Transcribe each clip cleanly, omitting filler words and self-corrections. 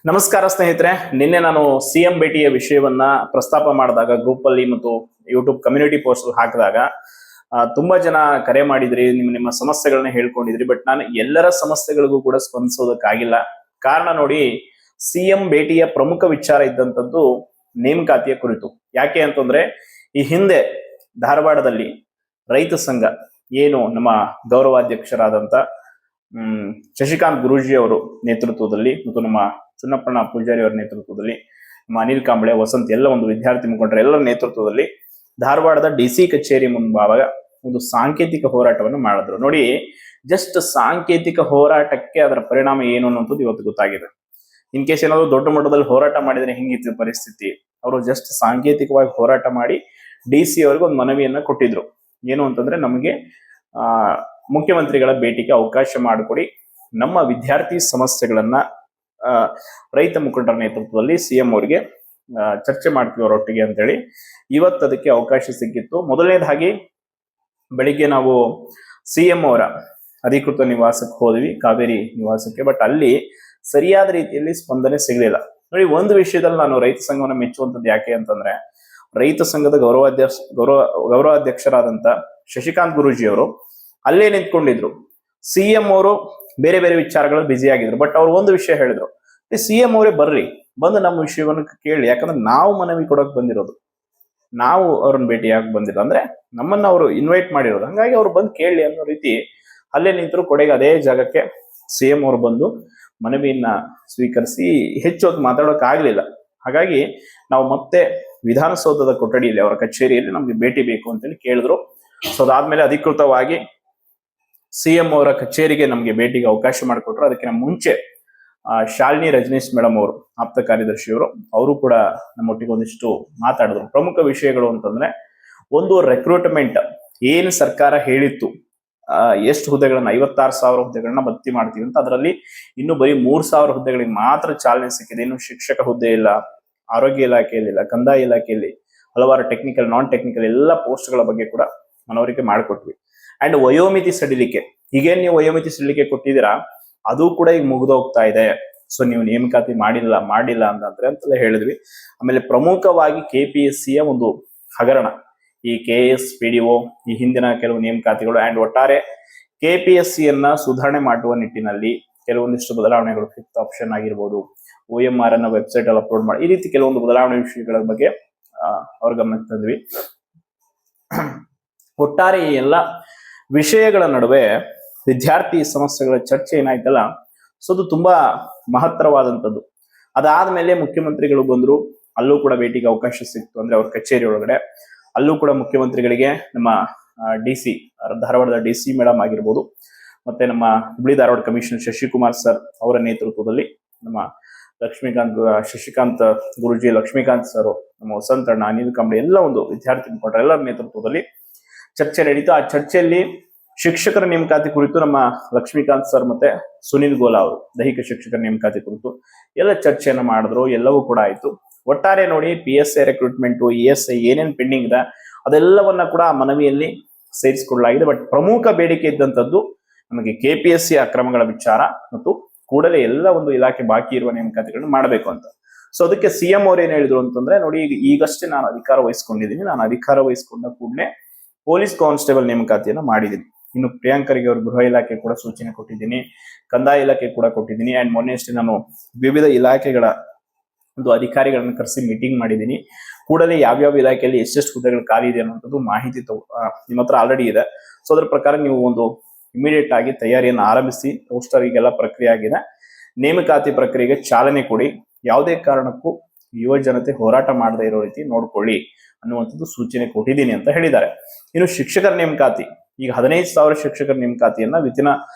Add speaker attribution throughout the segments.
Speaker 1: ನಮಸ್ಕಾರ ಸ್ನೇಹಿತರೆ. ನಿನ್ನೆ ನಾನು ಸಿಎಂ ಭೇಟಿಯ ವಿಷಯವನ್ನ ಪ್ರಸ್ತಾಪ ಮಾಡಿದಾಗ ಗ್ರೂಪ್ ಅಲ್ಲಿ ಮತ್ತು ಯೂಟ್ಯೂಬ್ ಕಮ್ಯುನಿಟಿ ಪೋಸ್ಟ್ ಹಾಕಿದಾಗ ತುಂಬಾ ಜನ ಕರೆ ಮಾಡಿದ್ರಿ, ನಿಮ್ಮ ಸಮಸ್ಯೆಗಳನ್ನ ಹೇಳ್ಕೊಂಡಿದ್ರಿ. ಬಟ್ ನಾನು ಎಲ್ಲರ ಸಮಸ್ಯೆಗಳಿಗೂ ಕೂಡ ಸ್ಪಂದಿಸೋದಕ್ಕಾಗಿಲ್ಲ. ಕಾರಣ ನೋಡಿ, ಸಿಎಂ ಭೇಟಿಯ ಪ್ರಮುಖ ವಿಚಾರ ಇದ್ದಂಥದ್ದು ನೇಮಕಾತಿಯ ಕುರಿತು. ಯಾಕೆ ಅಂತಂದ್ರೆ, ಈ ಹಿಂದೆ ಧಾರವಾಡದಲ್ಲಿ ರೈತ ಸಂಘ ಏನು ನಮ್ಮ ಗೌರವಾಧ್ಯಕ್ಷರಾದಂತ ಶಶಿಕಾಂತ್ ಗುರೂಜಿ ಅವರು ನೇತೃತ್ವದಲ್ಲಿ ಮತ್ತು ನಮ್ಮ ಚುನ್ನಪ್ಪಣ್ಣ ಪೂಜಾರಿ ಅವರ ನೇತೃತ್ವದಲ್ಲಿ, ನಮ್ಮ ಅನಿಲ್ ಕಾಂಬಳೆ, ವಸಂತ್, ಎಲ್ಲ ಒಂದು ವಿದ್ಯಾರ್ಥಿ ಮುಖಂಡರ ಎಲ್ಲರ ನೇತೃತ್ವದಲ್ಲಿ ಧಾರವಾಡದ ಡಿಸಿ ಕಚೇರಿ ಮುಂಭಾಗ ಒಂದು ಸಾಂಕೇತಿಕ ಹೋರಾಟವನ್ನು ಮಾಡಿದ್ರು. ನೋಡಿ, ಜಸ್ಟ್ ಸಾಂಕೇತಿಕ ಹೋರಾಟಕ್ಕೆ ಅದರ ಪರಿಣಾಮ ಏನು ಅನ್ನೋದು ಇವತ್ತು ಗೊತ್ತಾಗಿದೆ. ಇನ್ ಕೇಸ್ ಏನಾದ್ರು ದೊಡ್ಡ ಮಟ್ಟದಲ್ಲಿ ಹೋರಾಟ ಮಾಡಿದ್ರೆ ಹೆಂಗಿತ್ತು ಪರಿಸ್ಥಿತಿ? ಅವರು ಜಸ್ಟ್ ಸಾಂಕೇತಿಕವಾಗಿ ಹೋರಾಟ ಮಾಡಿ ಡಿಸಿ ಅವರಿಗೆ ಒಂದು ಮನವಿಯನ್ನ ಕೊಟ್ಟಿದ್ರು. ಏನು ಅಂತಂದ್ರೆ, ನಮಗೆ ಮುಖ್ಯಮಂತ್ರಿಗಳ ಭೇಟಿಗೆ ಅವಕಾಶ ಮಾಡಿಕೊಡಿ, ನಮ್ಮ ವಿದ್ಯಾರ್ಥಿ ಸಮಸ್ಯೆಗಳನ್ನ ರೈತ ಮುಖಂಡರ ನೇತೃತ್ವದಲ್ಲಿ ಸಿಎಂ ಅವರಿಗೆ ಚರ್ಚೆ ಮಾಡ್ತೀವಿ ಅವರೊಟ್ಟಿಗೆ ಅಂತೇಳಿ ಇವತ್ತು ಅದಕ್ಕೆ ಅವಕಾಶ ಸಿಕ್ಕಿತ್ತು. ಮೊದಲನೇದಾಗಿ ಬೆಳಿಗ್ಗೆ ನಾವು ಸಿಎಂ ಅವರ ಅಧಿಕೃತ ನಿವಾಸಕ್ಕೆ ಹೋದ್ವಿ, ಕಾವೇರಿ ನಿವಾಸಕ್ಕೆ. ಬಟ್ ಅಲ್ಲಿ ಸರಿಯಾದ ರೀತಿಯಲ್ಲಿ ಸ್ಪಂದನೆ ಸಿಗಲಿಲ್ಲ. ನೋಡಿ, ಒಂದು ವಿಷಯದಲ್ಲಿ ನಾನು ರೈತ ಸಂಘವನ್ನ ಮೆಚ್ಚುವಂಥದ್ದು ಯಾಕೆ ಅಂತಂದ್ರೆ, ರೈತ ಸಂಘದ ಗೌರವಾಧ್ಯಕ್ಷರಾದಂತ ಶಶಿಕಾಂತ್ ಗುರೂಜಿ ಅವರು ಅಲ್ಲೇ ನಿಂತ್ಕೊಂಡಿದ್ರು. ಸಿಎಂ ಅವರು ಬೇರೆ ಬೇರೆ ವಿಚಾರಗಳು ಬ್ಯುಸಿ ಆಗಿದ್ರು. ಬಟ್ ಅವ್ರು ಒಂದು ವಿಷಯ ಹೇಳಿದ್ರು, ಸಿಎಂ ಅವರೇ ಬರ್ರಿ, ಬಂದು ನಮ್ಮ ವಿಷಯವನ್ನು ಕೇಳಿ. ಯಾಕಂದ್ರೆ ನಾವು ಮನವಿ ಕೊಡಕ್ ಬಂದಿರೋದು, ನಾವು ಅವ್ರನ್ನ ಭೇಟಿಯಾಗಿ ಬಂದಿಲ್ಲ, ಅಂದ್ರೆ ನಮ್ಮನ್ನ ಅವರು ಇನ್ವೈಟ್ ಮಾಡಿರೋದು. ಹಂಗಾಗಿ ಅವ್ರು ಬಂದು ಕೇಳಿ ಅನ್ನೋ ರೀತಿ ಅಲ್ಲೇ ನಿಂತರು. ಕೊಡೆಗೆ ಅದೇ ಜಾಗಕ್ಕೆ ಸಿಎಂ ಅವರು ಬಂದು ಮನವಿಯನ್ನ ಸ್ವೀಕರಿಸಿ ಹೆಚ್ಚು ಹೊತ್ತು ಮಾತಾಡೋಕೆ ಆಗ್ಲಿಲ್ಲ. ಹಾಗಾಗಿ ನಾವು ಮತ್ತೆ ವಿಧಾನಸೌಧದ ಕೊಠಡಿಯಲ್ಲಿ, ಅವರ ಕಚೇರಿಯಲ್ಲಿ ನಮ್ಗೆ ಭೇಟಿ ಬೇಕು ಅಂತೇಳಿ ಕೇಳಿದ್ರು. ಸೊ ಅದಾದ್ಮೇಲೆ ಅಧಿಕೃತವಾಗಿ ಸಿಎಂ ಅವರ ಕಚೇರಿಗೆ ನಮ್ಗೆ ಭೇಟಿಗೆ ಅವಕಾಶ ಮಾಡಿಕೊಟ್ರು. ಅದಕ್ಕಿಂತ ಮುಂಚೆ ಶಾಲಿನಿ ರಜನೀಶ್ ಮೇಡಮ್ ಅವರು, ಆಪ್ತ ಕಾರ್ಯದರ್ಶಿಯವರು, ಅವರು ಕೂಡ ನಮ್ಮೊಟ್ಟಿಗೆ ಒಂದಿಷ್ಟು ಮಾತಾಡಿದ್ರು. ಪ್ರಮುಖ ವಿಷಯಗಳು ಅಂತಂದ್ರೆ, ಒಂದು ರೆಕ್ರೂಟ್ಮೆಂಟ್ ಏನು ಸರ್ಕಾರ ಹೇಳಿತ್ತು, ಎಷ್ಟು ಹುದ್ದೆಗಳನ್ನ 56,000 ಹುದ್ದೆಗಳನ್ನ ಭರ್ತಿ ಮಾಡ್ತೀವಿ ಅಂತ, ಅದರಲ್ಲಿ ಇನ್ನು ಬರೀ 3,000 ಹುದ್ದೆಗಳಿಗೆ ಮಾತ್ರ ಚಾಲನೆ ಸಿಕ್ಕಿದೆ. ಇನ್ನು ಶಿಕ್ಷಕ ಹುದ್ದೆ ಇಲ್ಲ, ಆರೋಗ್ಯ ಇಲಾಖೆಯಲ್ಲಿ ಇಲ್ಲ, ಕಂದಾಯ ಇಲಾಖೆಯಲ್ಲಿ ಹಲವಾರು ಟೆಕ್ನಿಕಲ್, ನಾನ್ ಟೆಕ್ನಿಕಲ್ ಎಲ್ಲ ಪೋಸ್ಟ್ಗಳ ಬಗ್ಗೆ ಕೂಡ ಮನವರಿಕೆ ಮಾಡಿಕೊಟ್ವಿ. ಅಂಡ್ ವಯೋಮಿತಿ ಸಡಿಲಿಕೆ, ಈಗೇನ್ ನೀವು ವಯೋಮಿತಿ ಸಡಿಲಿಕೆ ಕೊಟ್ಟಿದ್ದೀರಾ, ಅದು ಕೂಡ ಈಗ ಮುಗಿದೋಗ್ತಾ ಇದೆ. ಸೊ ನೀವು ನೇಮಕಾತಿ ಮಾಡಿಲ್ಲ ಅಂತಂದ್ರೆ ಅಂತೆಲ್ಲ ಹೇಳಿದ್ವಿ. ಆಮೇಲೆ ಪ್ರಮುಖವಾಗಿ KPSCಯ ಒಂದು ಹಗರಣ, ಈ KS, PDO, ಈ ಹಿಂದಿನ ಕೆಲವು ನೇಮಕಾತಿಗಳು ಅಂಡ್ ಒಟ್ಟಾರೆ KPSCಯನ್ನ ಸುಧಾರಣೆ ಮಾಡುವ ನಿಟ್ಟಿನಲ್ಲಿ ಕೆಲವೊಂದಿಷ್ಟು ಬದಲಾವಣೆಗಳು, 5th ಆಪ್ಷನ್ ಆಗಿರ್ಬೋದು, OMR ಅನ್ನ ವೆಬ್ಸೈಟ್ ಅಲ್ಲಿ ಅಪ್ಲೋಡ್ ಮಾಡಿ, ಈ ರೀತಿ ಕೆಲವೊಂದು ಬದಲಾವಣೆ ವಿಷಯಗಳ ಬಗ್ಗೆ ಅವ್ರ ಗಮನಕ್ಕೆ ತಂದ್ವಿ. ಒಟ್ಟಾರೆ ಈ ಎಲ್ಲ ವಿಷಯಗಳ ನಡುವೆ ವಿದ್ಯಾರ್ಥಿ ಸಮಸ್ಯೆಗಳ ಚರ್ಚೆ ಏನಾಯ್ತಲ್ಲ, ಸೊ ಅದು ತುಂಬಾ ಮಹತ್ತರವಾದಂಥದ್ದು. ಅದಾದ್ಮೇಲೆ ಮುಖ್ಯಮಂತ್ರಿಗಳು ಬಂದ್ರು, ಅಲ್ಲೂ ಕೂಡ ಭೇಟಿಗೆ ಅವಕಾಶ ಸಿಕ್ತು. ಅಂದ್ರೆ ಅವ್ರ ಕಚೇರಿ ಒಳಗಡೆ ಅಲ್ಲೂ ಕೂಡ ಮುಖ್ಯಮಂತ್ರಿಗಳಿಗೆ ನಮ್ಮ DC, ಧಾರವಾಡದ DC ಮೇಡಮ್ ಆಗಿರ್ಬೋದು, ಮತ್ತೆ ನಮ್ಮ ಹುಬ್ಳಿ ಧಾರವಾಡ ಕಮಿಷನರ್ ಶಶಿಕುಮಾರ್ ಸರ್ ಅವರ ನೇತೃತ್ವದಲ್ಲಿ, ನಮ್ಮ ಶಶಿಕಾಂತ್ ಗುರುಜಿ, ಲಕ್ಷ್ಮೀಕಾಂತ್ ಸರ್, ನಮ್ಮ ವಸಂತಣ್ಣ, ಅನಿಲ್ ಕಾಂಬಳೆ, ಎಲ್ಲ ಒಂದು ವಿದ್ಯಾರ್ಥಿ ಮುಖಂಡರ ಎಲ್ಲರ ನೇತೃತ್ವದಲ್ಲಿ ಚರ್ಚೆ ನಡೀತು. ಆ ಚರ್ಚೆಯಲ್ಲಿ ಶಿಕ್ಷಕರ ನೇಮಕಾತಿ ಕುರಿತು ನಮ್ಮ ಲಕ್ಷ್ಮೀಕಾಂತ್ ಸರ್ ಮತ್ತೆ ಸುನಿಲ್ ಗೋಲಾ ಅವರು, ದೈಹಿಕ ಶಿಕ್ಷಕರ ನೇಮಕಾತಿ ಕುರಿತು ಎಲ್ಲ ಚರ್ಚೆಯನ್ನ ಮಾಡಿದ್ರು. ಎಲ್ಲವೂ ಕೂಡ ಆಯ್ತು. ಒಟ್ಟಾರೆ ನೋಡಿ, PSI ರೆಕ್ರೂಟ್ಮೆಂಟ್, ESI ಏನೇನ್ ಪೆಂಡಿಂಗ್ ಇದೆ ಅದೆಲ್ಲವನ್ನ ಕೂಡ ಆ ಮನವಿಯಲ್ಲಿ ಸೇರಿಸಿಕೊಳ್ಳಲಾಗಿದೆ. ಬಟ್ ಪ್ರಮುಖ ಬೇಡಿಕೆ ಇದ್ದಂಥದ್ದು ನಮಗೆ KPSC ಅಕ್ರಮಗಳ ವಿಚಾರ ಮತ್ತು ಕೂಡಲೇ ಎಲ್ಲ ಒಂದು ಇಲಾಖೆ ಬಾಕಿ ಇರುವ ನೇಮಕಾತಿಗಳನ್ನು ಮಾಡಬೇಕು ಅಂತ. ಸೊ ಅದಕ್ಕೆ ಸಿಎಂ ಅವ್ರು ಏನ್ ಹೇಳಿದ್ರು ಅಂತಂದ್ರೆ, ನೋಡಿ, ಈಗಷ್ಟೇ ನಾನು ಅಧಿಕಾರ ವಹಿಸ್ಕೊಂಡಿದ್ದೀನಿ, ನಾನು ಅಧಿಕಾರ ವಹಿಸ್ಕೊಂಡ ಕೂಡಲೇ ಪೊಲೀಸ್ ಕಾನ್ಸ್ಟೇಬಲ್ ನೇಮಕಾತಿಯನ್ನ ಮಾಡಿದ್ದೀನಿ. ಇನ್ನು ಪ್ರಿಯಾಂಕರಿಗೆ ಅವರು ಗೃಹ ಇಲಾಖೆ ಕೂಡ ಸೂಚನೆ ಕೊಟ್ಟಿದ್ದೀನಿ, ಕಂದಾಯ ಇಲಾಖೆ ಕೂಡ ಕೊಟ್ಟಿದ್ದೀನಿ. ಅಂಡ್ ಮೊನ್ನೆ ಅಷ್ಟೇ ನಾನು ವಿವಿಧ ಇಲಾಖೆಗಳ ಒಂದು ಅಧಿಕಾರಿಗಳನ್ನ ಕರೆಸಿ ಮೀಟಿಂಗ್ ಮಾಡಿದ್ದೀನಿ. ಕೂಡಲೇ ಯಾವ್ಯಾವ ಇಲಾಖೆಯಲ್ಲಿ ಎಷ್ಟೆಷ್ಟು ಹುದ್ದೆಗಳು ಖಾಲಿ ಇದೆ ಅನ್ನೋಂಥದ್ದು ಮಾಹಿತಿ ನಿಮ್ಮ ಹತ್ರ ಆಲ್ರೆಡಿ ಇದೆ. ಸೊ ಅದ್ರ ಪ್ರಕಾರ ನೀವು ಒಂದು ಇಮಿಡಿಯೇಟ್ ಆಗಿ ತಯಾರಿಯನ್ನು ಆರಂಭಿಸಿ, ರೋಸ್ಟರ್ ಈಗೆಲ್ಲ ಪ್ರಕ್ರಿಯೆ ಆಗಿದೆ, ನೇಮಕಾತಿ ಪ್ರಕ್ರಿಯೆಗೆ ಚಾಲನೆ ಕೊಡಿ. ಯಾವುದೇ ಕಾರಣಕ್ಕೂ ಯುವ ಜನತೆ ಹೋರಾಟ ಮಾಡದೇ ಇರೋ ರೀತಿ ನೋಡ್ಕೊಳ್ಳಿ ಅನ್ನುವಂಥದ್ದು ಸೂಚನೆ ಕೊಟ್ಟಿದ್ದೀನಿ ಅಂತ ಹೇಳಿದ್ದಾರೆ. ಇನ್ನು ಶಿಕ್ಷಕರ ನೇಮಕಾತಿ, ಈಗ 15,000 ಶಿಕ್ಷಕರ ನೇಮಕಾತಿಯನ್ನ ವಿತಿನ್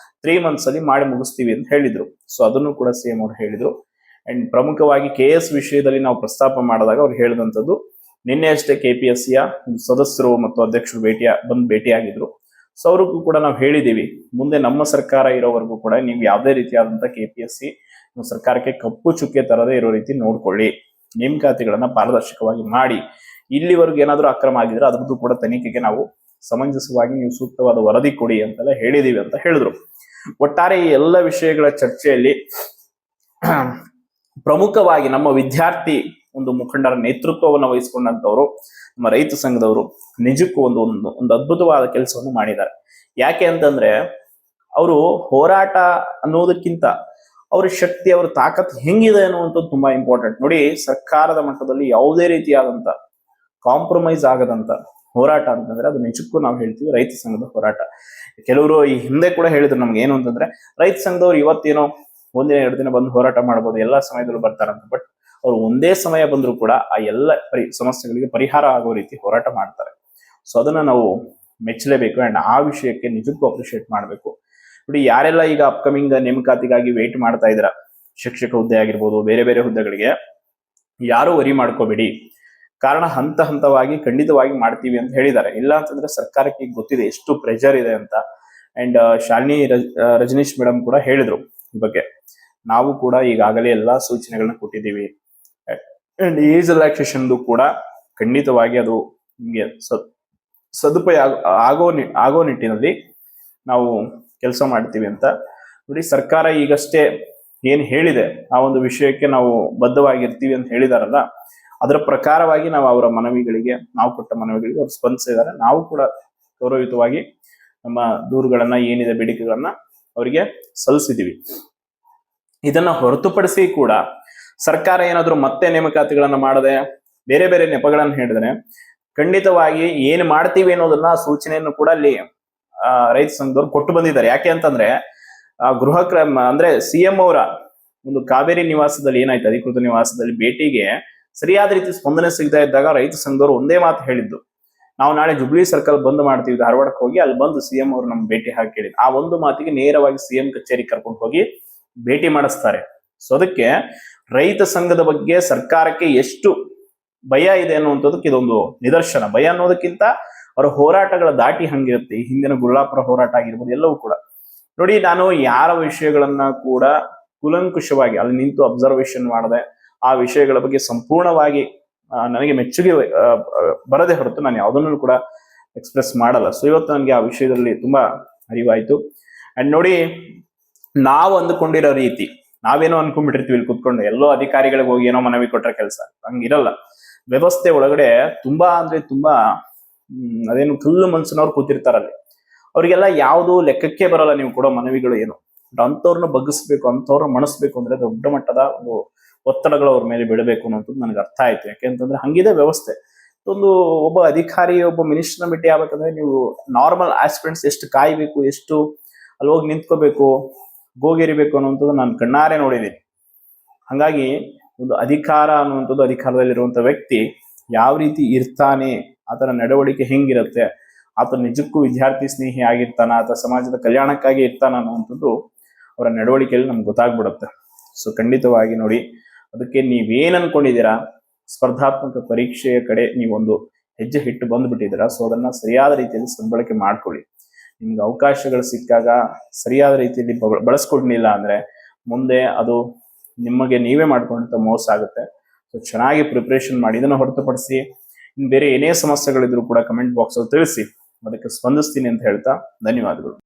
Speaker 1: 3 months ಅಲ್ಲಿ ಮಾಡಿ ಮುಗಿಸ್ತೀವಿ ಅಂತ ಹೇಳಿದ್ರು. ಸೊ ಅದನ್ನು ಕೂಡ ಸಿಎಂ ಅವರು ಹೇಳಿದ್ರು. ಅಂಡ್ ಪ್ರಮುಖವಾಗಿ KS ವಿಷಯದಲ್ಲಿ ನಾವು ಪ್ರಸ್ತಾಪ ಮಾಡಿದಾಗ ಅವ್ರು ಹೇಳಿದಂಥದ್ದು, ನಿನ್ನೆ ಅಷ್ಟೇ KPSCಯ ಸದಸ್ಯರು ಮತ್ತು ಅಧ್ಯಕ್ಷರು ಭೇಟಿಯಾಗಿದ್ರು. ಸೊ ಅವ್ರಿಗೂ ಕೂಡ ನಾವು ಹೇಳಿದೀವಿ, ಮುಂದೆ ನಮ್ಮ ಸರ್ಕಾರ ಇರೋವರೆಗೂ ಕೂಡ ನೀವು ಯಾವುದೇ ರೀತಿಯಾದಂತಹ KPSC ಸರ್ಕಾರಕ್ಕೆ ಕಪ್ಪು ಚುಕ್ಕೆ ತರದೇ ಇರೋ ರೀತಿ ನೋಡ್ಕೊಳ್ಳಿ, ನೇಮಕಾತಿಗಳನ್ನ ಪಾರದರ್ಶಕವಾಗಿ ಮಾಡಿ. ಇಲ್ಲಿವರೆಗೂ ಏನಾದ್ರೂ ಅಕ್ರಮ ಆಗಿದ್ರೆ ಅದ್ರದ್ದು ಕೂಡ ತನಿಖೆಗೆ ನಾವು ಸಮಂಜಸವಾಗಿ ನೀವು ಸೂಕ್ತವಾದ ವರದಿ ಕೊಡಿ ಅಂತೆಲ್ಲ ಹೇಳಿದೀವಿ ಅಂತ ಹೇಳಿದ್ರು. ಒಟ್ಟಾರೆ ಈ ಎಲ್ಲ ವಿಷಯಗಳ ಚರ್ಚೆಯಲ್ಲಿ ಪ್ರಮುಖವಾಗಿ ನಮ್ಮ ವಿದ್ಯಾರ್ಥಿ ಒಂದು ಮುಖಂಡರ ನೇತೃತ್ವವನ್ನು ವಹಿಸಿಕೊಂಡಂತವರು ನಮ್ಮ ರೈತ ಸಂಘದವರು ನಿಜಕ್ಕೂ ಒಂದು ಒಂದು ಒಂದು ಅದ್ಭುತವಾದ ಕೆಲಸವನ್ನು ಮಾಡಿದ್ದಾರೆ. ಯಾಕೆ ಅಂತಂದ್ರೆ ಅವರು ಹೋರಾಟ ಅನ್ನೋದಕ್ಕಿಂತ ಅವ್ರ ಶಕ್ತಿ, ಅವ್ರ ತಾಕತ್ ಹೆಂಗಿದೆ ಅನ್ನುವಂಥದ್ದು ತುಂಬಾ ಇಂಪಾರ್ಟೆಂಟ್. ನೋಡಿ, ಸರ್ಕಾರದ ಮಟ್ಟದಲ್ಲಿ ಯಾವುದೇ ರೀತಿಯಾದಂತ ಕಾಂಪ್ರಮೈಸ್ ಆಗದಂತ ಹೋರಾಟ ಅಂತಂದ್ರೆ ಅದು ನಿಜಕ್ಕೂ ನಾವು ಹೇಳ್ತೀವಿ ರೈತ ಸಂಘದ ಹೋರಾಟ. ಕೆಲವರು ಈ ಹಿಂದೆ ಕೂಡ ಹೇಳಿದ್ರು ನಮ್ಗೆ ಏನು ಅಂತಂದ್ರೆ, ರೈತ ಸಂಘದವ್ರು ಇವತ್ತೇನೋ ಒಂದಿನ 2 ದಿನ ಬಂದು ಹೋರಾಟ ಮಾಡ್ಬೋದು, ಎಲ್ಲಾ ಸಮಯದಲ್ಲೂ ಬರ್ತಾರಂತ. ಬಟ್ ಅವ್ರು ಒಂದೇ ಸಮಯ ಬಂದ್ರು ಕೂಡ ಆ ಎಲ್ಲ ಸಮಸ್ಯೆಗಳಿಗೆ ಪರಿಹಾರ ಆಗೋ ರೀತಿ ಹೋರಾಟ ಮಾಡ್ತಾರೆ. ಸೊ ಅದನ್ನ ನಾವು ಮೆಚ್ಚಲೇಬೇಕು. ಅಂಡ್ ಆ ವಿಷಯಕ್ಕೆ ನಿಜಕ್ಕೂ ಅಪ್ರಿಶಿಯೇಟ್ ಮಾಡಬೇಕು. ನೋಡಿ, ಯಾರೆಲ್ಲ ಈಗ ಅಪ್ಕಮಿಂಗ್ ನೇಮಕಾತಿಗಾಗಿ ವೇಟ್ ಮಾಡ್ತಾ ಇದ್ರ, ಶಿಕ್ಷಕ ಹುದ್ದೆ ಆಗಿರ್ಬೋದು, ಬೇರೆ ಬೇರೆ ಹುದ್ದೆಗಳಿಗೆ, ಯಾರು ವರಿ ಮಾಡ್ಕೋಬೇಡಿ. ಕಾರಣ ಹಂತ ಹಂತವಾಗಿ ಖಂಡಿತವಾಗಿ ಮಾಡ್ತೀವಿ ಅಂತ ಹೇಳಿದ್ದಾರೆ. ಇಲ್ಲ ಅಂತಂದ್ರೆ ಸರ್ಕಾರಕ್ಕೆ ಈಗ ಗೊತ್ತಿದೆ ಎಷ್ಟು ಪ್ರೆಷರ್ ಇದೆ ಅಂತ. ಅಂಡ್ ಶಾಲಿನಿ ರಜನೀಶ್ ಮೇಡಮ್ ಕೂಡ ಹೇಳಿದ್ರು ಈ ಬಗ್ಗೆ. ನಾವು ಕೂಡ ಈಗಾಗಲೇ ಎಲ್ಲಾ ಸೂಚನೆಗಳನ್ನ ಕೊಟ್ಟಿದ್ದೀವಿ. ಅಂಡ್ ಏಜ್ ರಿಲ್ಯಾಕ್ಸೇಷನ್ ಕೂಡ ಖಂಡಿತವಾಗಿ ಅದು ನಿಮ್ಗೆ ಸದುಪಯೋಗ ಆಗೋ ನಿಟ್ಟಿನಲ್ಲಿ ನಾವು ಕೆಲಸ ಮಾಡ್ತೀವಿ ಅಂತ. ನೋಡಿ, ಸರ್ಕಾರ ಈಗಷ್ಟೇ ಏನ್ ಹೇಳಿದೆ ಆ ಒಂದು ವಿಷಯಕ್ಕೆ ನಾವು ಬದ್ಧವಾಗಿರ್ತೀವಿ ಅಂತ ಹೇಳಿದಾರಲ್ಲ, ಅದರ ಪ್ರಕಾರವಾಗಿ ನಾವು ಅವರ ಮನವಿಗಳಿಗೆ, ನಾವು ಕೊಟ್ಟ ಮನವಿಗಳಿಗೆ ಅವ್ರು ಸ್ಪಂದಿಸಿದ್ದಾರೆ. ನಾವು ಕೂಡ ಗೌರವಯುತವಾಗಿ ನಮ್ಮ ದೂರುಗಳನ್ನ, ಏನಿದೆ ಬೇಡಿಕೆಗಳನ್ನ ಅವರಿಗೆ ಸಲ್ಲಿಸಿದೀವಿ. ಇದನ್ನ ಹೊರತುಪಡಿಸಿ ಕೂಡ ಸರ್ಕಾರ ಏನಾದ್ರು ಮತ್ತೆ ನೇಮಕಾತಿಗಳನ್ನ ಮಾಡದೆ ಬೇರೆ ಬೇರೆ ನೆಪಗಳನ್ನ ಹೇಳಿದ್ರೆ ಖಂಡಿತವಾಗಿ ಏನ್ ಮಾಡ್ತೀವಿ ಅನ್ನೋದನ್ನ ಸೂಚನೆಯನ್ನು ಕೂಡ ಅಲ್ಲಿ ರೈತ ಸಂಘದವ್ರು ಕೊಟ್ಟು ಬಂದಿದ್ದಾರೆ. ಯಾಕೆ ಅಂತಂದ್ರೆ ಗೃಹ ಕ್ರಮ ಅಂದ್ರೆ ಸಿಎಂ ಅವರ ಒಂದು ಕಾವೇರಿ ನಿವಾಸದಲ್ಲಿ ಏನಾಯ್ತು, ಅಧಿಕೃತ ನಿವಾಸದಲ್ಲಿ ಭೇಟಿಗೆ ಸರಿಯಾದ ರೀತಿ ಸ್ಪಂದನೆ ಸಿಗ್ತಾ ಇದ್ದಾಗ ರೈತ ಸಂಘದವರು ಒಂದೇ ಮಾತು ಹೇಳಿದ್ದು, ನಾವು ನಾಳೆ ಜುಬ್ಲಿ ಸರ್ಕಲ್ ಬಂದ್ ಮಾಡ್ತೀವಿ, ಧಾರವಾಡಕ್ಕೆ ಹೋಗಿ ಅಲ್ಲಿ ಬಂದು ಸಿಎಂ ಅವರು ನಮ್ಗೆ ಭೇಟಿ ಹಾಕಿ ಹೇಳಿದ್ರು. ಆ ಒಂದು ಮಾತಿಗೆ ನೇರವಾಗಿ ಸಿಎಂ ಕಚೇರಿ ಕರ್ಕೊಂಡು ಹೋಗಿ ಭೇಟಿ ಮಾಡಿಸ್ತಾರೆ. ಸೊ ಅದಕ್ಕೆ ರೈತ ಸಂಘದ ಬಗ್ಗೆ ಸರ್ಕಾರಕ್ಕೆ ಎಷ್ಟು ಭಯ ಇದೆ ಅನ್ನುವಂಥದ್ದಕ್ಕೆ ಇದೊಂದು ನಿದರ್ಶನ. ಭಯ ಅನ್ನೋದಕ್ಕಿಂತ ಅವರ ಹೋರಾಟಗಳ ದಾಟಿ ಹಂಗಿರುತ್ತೆ. ಈ ಹಿಂದಿನ ಗುರುಳಾಪುರ ಹೋರಾಟ ಆಗಿರ್ಬೋದು, ಎಲ್ಲವೂ ಕೂಡ. ನೋಡಿ, ನಾನು ಯಾರ ವಿಷಯಗಳನ್ನ ಕೂಡ ಕೂಲಂಕುಷವಾಗಿ ಅಲ್ಲಿ ನಿಂತು ಅಬ್ಸರ್ವೇಷನ್ ಮಾಡದೆ ಆ ವಿಷಯಗಳ ಬಗ್ಗೆ ಸಂಪೂರ್ಣವಾಗಿ ನನಗೆ ಮೆಚ್ಚುಗೆ ಬರದೆ ಹೊರತು ನಾನು ಯಾವುದನ್ನು ಕೂಡ ಎಕ್ಸ್ಪ್ರೆಸ್ ಮಾಡಲ್ಲ. ಸೊ ಇವತ್ತು ನನಗೆ ಆ ವಿಷಯದಲ್ಲಿ ತುಂಬಾ ಅರಿವಾಯ್ತು. ಅಂಡ್ ನೋಡಿ, ನಾವು ಅಂದುಕೊಂಡಿರೋ ರೀತಿ ನಾವೇನೋ ಅನ್ಕೊಂಡ್ಬಿಟ್ಟಿರ್ತೀವಿ ಇಲ್ಲಿ ಕುತ್ಕೊಂಡು, ಎಲ್ಲೋ ಅಧಿಕಾರಿಗಳಿಗೆ ಹೋಗಿ ಏನೋ ಮನವಿ ಕೊಟ್ರೆ ಕೆಲಸ, ಹಂಗಿರಲ್ಲ. ವ್ಯವಸ್ಥೆ ಒಳಗಡೆ ತುಂಬಾ ಅಂದ್ರೆ ತುಂಬಾ ಅದೇನು ಕಲ್ಲು ಮನ್ಸಿನವ್ರು ಕೂತಿರ್ತಾರಲ್ಲಿ, ಅವ್ರಿಗೆಲ್ಲ ಯಾವುದು ಲೆಕ್ಕಕ್ಕೆ ಬರಲ್ಲ ನೀವು ಕೊಡೋ ಮನವಿಗಳು ಏನು. ಅಂಥವ್ರನ್ನ ಬಗ್ಗಿಸ್ಬೇಕು, ಅಂಥವ್ರನ್ನ ಮಣಿಸ್ಬೇಕು ಅಂದ್ರೆ ದೊಡ್ಡ ಮಟ್ಟದ ಒಂದು ಒತ್ತಡಗಳು ಅವ್ರ ಮೇಲೆ ಬಿಡಬೇಕು ಅನ್ನೋದು ನನಗೆ ಅರ್ಥ ಆಯ್ತು. ಯಾಕೆಂತಂದ್ರೆ ಹಂಗಿದೆ ವ್ಯವಸ್ಥೆ. ಒಬ್ಬ ಅಧಿಕಾರಿ, ಒಬ್ಬ ಮಿನಿಸ್ಟರ್ನ ಭೇಟಿ ಆಗ್ಬೇಕಂದ್ರೆ ನೀವು ನಾರ್ಮಲ್ ಆಸ್ಪಿರೆಂಟ್ಸ್ ಎಷ್ಟು ಕಾಯ್ಬೇಕು, ಎಷ್ಟು ಅಲ್ಲಿ ಹೋಗಿ ನಿಂತ್ಕೋಬೇಕು, ಗೋಗೆರಿಬೇಕು ಅನ್ನುವಂಥದ್ದು ನಾನು ಕಣ್ಣಾರೆ ನೋಡಿದ್ದೀನಿ. ಹಾಗಾಗಿ ಒಂದು ಅಧಿಕಾರ ಅನ್ನುವಂಥದ್ದು, ಅಧಿಕಾರದಲ್ಲಿರುವಂತ ವ್ಯಕ್ತಿ ಯಾವ ರೀತಿ ಇರ್ತಾನೆ, ಆತನ ನಡವಳಿಕೆ ಹೆಂಗಿರುತ್ತೆ, ಆತ ನಿಜಕ್ಕೂ ವಿದ್ಯಾರ್ಥಿ ಸ್ನೇಹಿ ಆಗಿರ್ತಾನ ಅಥವಾ ಸಮಾಜದ ಕಲ್ಯಾಣಕ್ಕಾಗಿ ಇರ್ತಾನ ಅನ್ನುವಂಥದ್ದು ಅವರ ನಡವಳಿಕೆಯಲ್ಲಿ ನಮ್ಗೆ ಗೊತ್ತಾಗ್ಬಿಡುತ್ತೆ. ಸೊ ಖಂಡಿತವಾಗಿ ನೋಡಿ, ಅದಕ್ಕೆ ನೀವೇನ್ ಅನ್ಕೊಂಡಿದ್ದೀರಾ, ಸ್ಪರ್ಧಾತ್ಮಕ ಪರೀಕ್ಷೆಯ ಕಡೆ ನೀವೊಂದು ಹೆಜ್ಜೆ ಇಟ್ಟು ಬಂದ್ಬಿಟ್ಟಿದ್ದೀರಾ. ಸೊ ಅದನ್ನ ಸರಿಯಾದ ರೀತಿಯಲ್ಲಿ ಸದ್ಬಳಕೆ ಮಾಡ್ಕೊಳ್ಳಿ. ನಿಮ್ಗೆ ಅವಕಾಶಗಳು ಸಿಕ್ಕಾಗ ಸರಿಯಾದ ರೀತಿಯಲ್ಲಿ ಬಳಸ್ಕೊಂಡಿಲ್ಲ ಅಂದ್ರೆ ಮುಂದೆ ಅದು ನಿಮಗೆ ನೀವೇ ಮಾಡ್ಕೊಂಡಂತ ಮೋಸ ಆಗುತ್ತೆ. ಸೊ ಚೆನ್ನಾಗಿ ಪ್ರಿಪರೇಷನ್ ಮಾಡಿ. ಇದನ್ನ ಹೊರತುಪಡಿಸಿ ಬೇರೆ ಏನೇ ಸಮಸ್ಯೆಗಳಿದ್ರು ಕೂಡ ಕಮೆಂಟ್ ಬಾಕ್ಸ್ ಅಲ್ಲಿ ತಿಳಿಸಿ, ಅದಕ್ಕೆ ಸ್ಪಂದಿಸ್ತೀನಿ ಅಂತ ಹೇಳ್ತಾ ಧನ್ಯವಾದಗಳು.